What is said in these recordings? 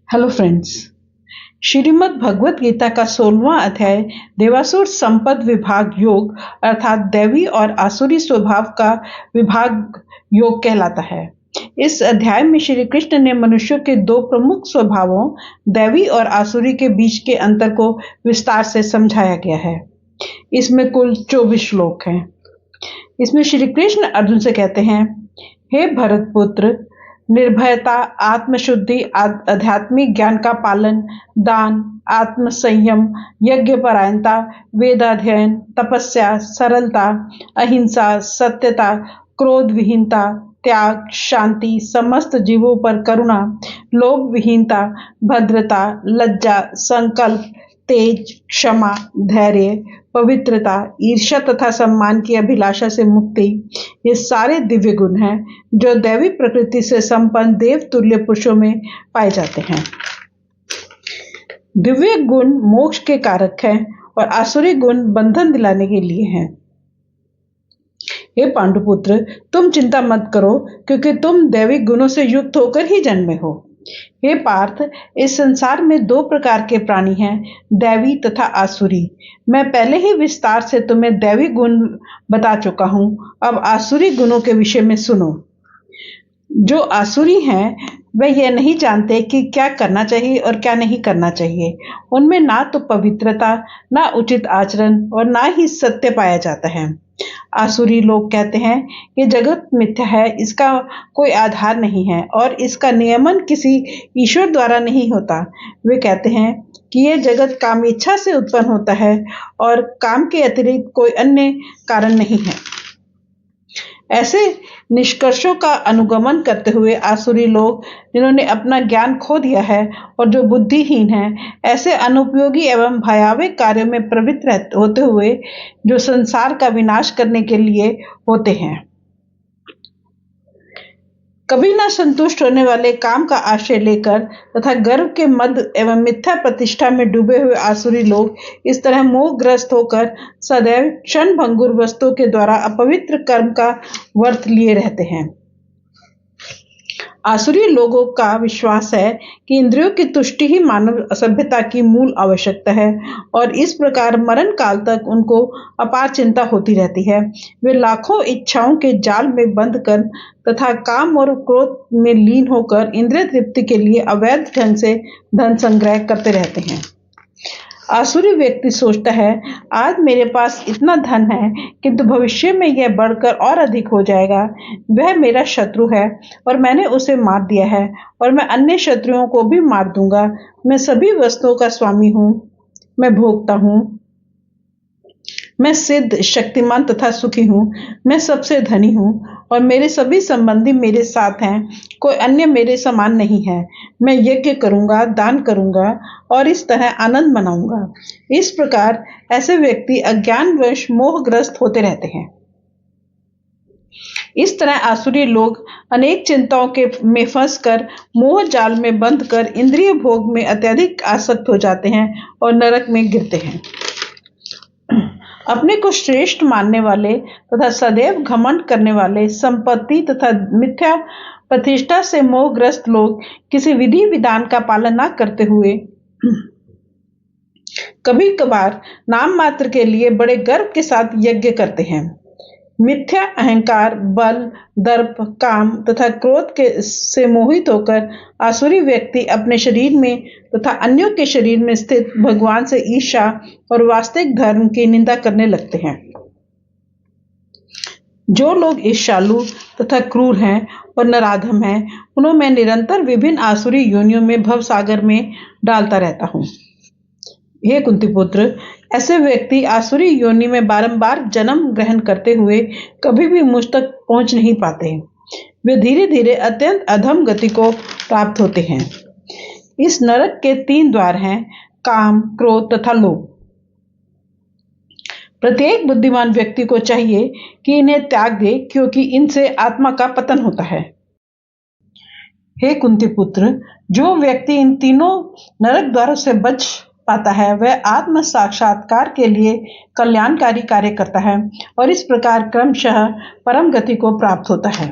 Hello friends. Shrimad Bhagavad Gita का 16वां अध्याय देवासुर संपद विभाग योग अर्थात दैवी और आसुरी स्वभाव का विभाग योग कहलाता है। इस अध्याय में श्री कृष्ण ने मनुष्यों के दो प्रमुख स्वभावों दैवी और आसुरी के बीच के अंतर को विस्तार से समझाया गया है। इसमें कुल 24 श्लोक हैं। इसमें श्री कृष्ण अर्जुन से कहते हैं, हे भरत पुत्र, निर्भयता, आत्मशुद्धि, आध्यात्मिक ज्ञान का पालन, दान, आत्म संयम, यज्ञ परायणता, वेदाध्ययन, तपस्या, सरलता, अहिंसा, सत्यता, क्रोध विहीनता, त्याग, शांति, समस्त जीवों पर करुणा, लोभ विहीनता, भद्रता, लज्जा, संकल्प, तेज, क्षमा, धैर्य, पवित्रता, ईर्ष्या तथा सम्मान की अभिलाषा से मुक्ति, ये सारे दिव्य गुण हैं जो दैवी प्रकृति से संपन्न देव तुल्य पुरुषों में पाए जाते हैं। दिव्य गुण मोक्ष के कारक हैं और आसुरी गुण बंधन दिलाने के लिए हैं। हे पांडुपुत्र, तुम चिंता मत करो क्योंकि तुम दैवी गुणों से युक्त होकर ही जन्मे हो। हे पार्थ, इस संसार में दो प्रकार के प्राणी हैं, दैवी तथा आसुरी। मैं पहले ही विस्तार से तुम्हें दैवी गुण बता चुका हूँ। अब आसुरी गुणों के विषय में सुनो। जो आसुरी हैं वह यह नहीं जानते कि क्या करना चाहिए और क्या नहीं करना चाहिए। उनमें ना तो पवित्रता, ना उचित आचरण और ना ही सत्य पाया जाता है। आसुरी लोग कहते हैं कि जगत मिथ्या है, इसका कोई आधार नहीं है और इसका नियमन किसी ईश्वर द्वारा नहीं होता। वे कहते हैं कि यह जगत काम इच्छा से उत्पन्न होता है और काम के अतिरिक्त कोई अन्य कारण नहीं है। ऐसे निष्कर्षों का अनुगमन करते हुए आसुरी लोग, जिन्होंने अपना ज्ञान खो दिया है और जो बुद्धिहीन हैं, ऐसे अनुपयोगी एवं भयावह कार्यों में प्रवृत्त होते हुए जो संसार का विनाश करने के लिए होते हैं, कभी न संतुष्ट होने वाले काम का आश्रय लेकर तथा गर्व के मद एवं मिथ्या प्रतिष्ठा में डूबे हुए आसुरी लोग इस तरह मोहग्रस्त होकर सदैव क्षण भंगुर वस्तुओं के द्वारा अपवित्र कर्म का वर्त लिए रहते हैं। आसुरी लोगों का विश्वास है कि इंद्रियों की तुष्टि ही मानव सभ्यता की मूल आवश्यकता है और इस प्रकार मरण काल तक उनको अपार चिंता होती रहती है। वे लाखों इच्छाओं के जाल में बंद कर तथा काम और क्रोध में लीन होकर इंद्रिय तृप्ति के लिए अवैध ढंग से धन संग्रह करते रहते हैं। आसुरी व्यक्ति सोचता है, आज मेरे पास इतना धन है किंतु भविष्य में यह बढ़कर और अधिक हो जाएगा। वह मेरा शत्रु है और मैंने उसे मार दिया है और मैं अन्य शत्रुओं को भी मार दूंगा। मैं सभी वस्तुओं का स्वामी हूँ, मैं भोगता हूँ, मैं सिद्ध, शक्तिमान तथा सुखी हूँ, मैं सबसे धनी हूँ और मेरे सभी संबंधी मेरे साथ हैं, कोई अन्य मेरे समान नहीं है। मैं यज्ञ करूंगा, दान करूंगा और इस तरह आनंद मनाऊंगा। इस प्रकार ऐसे व्यक्ति अज्ञानवश मोहग्रस्त होते रहते हैं। इस तरह आसुरी लोग अनेक चिंताओं के में फंसकर मोह जाल में बंध कर इंद्रिय भोग में अत्यधिक आसक्त हो जाते हैं और नरक में गिरते हैं। अपने को श्रेष्ठ मानने वाले तथा सदैव घमंड करने वाले, संपत्ति तथा मिथ्या प्रतिष्ठा से मोहग्रस्त लोग किसी विधि विधान का पालन न करते हुए कभी कभार नाम मात्र के लिए बड़े गर्व के साथ यज्ञ करते हैं। मिथ्या अहंकार, बल, दर्प, काम तथा क्रोध के से मोहित होकर आसुरी व्यक्ति अपने शरीर में तथा अन्यों के शरीर में स्थित भगवान से ईर्ष्या और वास्तविक धर्म की निंदा करने लगते हैं। जो लोग ईर्ष्यालु तथा क्रूर हैं और नराधम हैं, उन्हें मैं निरंतर विभिन्न आसुरी योनियों में भवसागर में डालता रहता हूँ। हे कुंती पुत्र, ऐसे व्यक्ति आसुरी योनि में बारंबार जन्म ग्रहण करते हुए कभी भी मुझ तक पहुंच नहीं पाते। वे धीरे धीरे अत्यंत अधम गति को प्राप्त होते हैं। इस नरक के 3 द्वार हैं, काम, क्रोध तथा लोभ। प्रत्येक बुद्धिमान व्यक्ति को चाहिए कि इन्हें त्याग दे क्योंकि इनसे आत्मा का पतन होता है। हे कुंती पुत्र, जो व्यक्ति इन तीनों नरक द्वारों से बच पाता है वह आत्म साक्षात्कार के लिए कल्याणकारी कार्य करता है और इस प्रकार क्रमशः परम गति को प्राप्त होता है।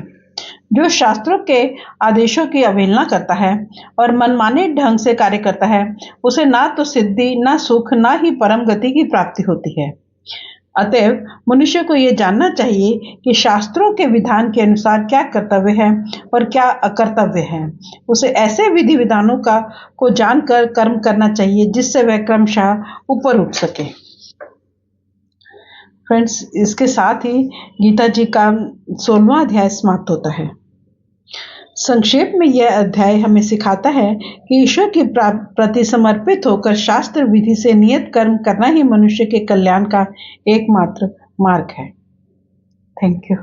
जो शास्त्रों के आदेशों की अवहेलना करता है और मनमाने ढंग से कार्य करता है, उसे ना तो सिद्धि, ना सुख, ना ही परम गति की प्राप्ति होती है। अतएव मनुष्य को यह जानना चाहिए कि शास्त्रों के विधान के अनुसार क्या कर्तव्य है और क्या अकर्तव्य है। उसे ऐसे विधि विधानों को जानकर कर्म करना चाहिए जिससे वह क्रमशः ऊपर उठ सके। फ्रेंड्स, इसके साथ ही गीता जी का 16वां अध्याय समाप्त होता है। संक्षेप में यह अध्याय हमें सिखाता है कि ईश्वर के प्रति समर्पित होकर शास्त्र विधि से नियत कर्म करना ही मनुष्य के कल्याण का एकमात्र मार्ग है। Thank you.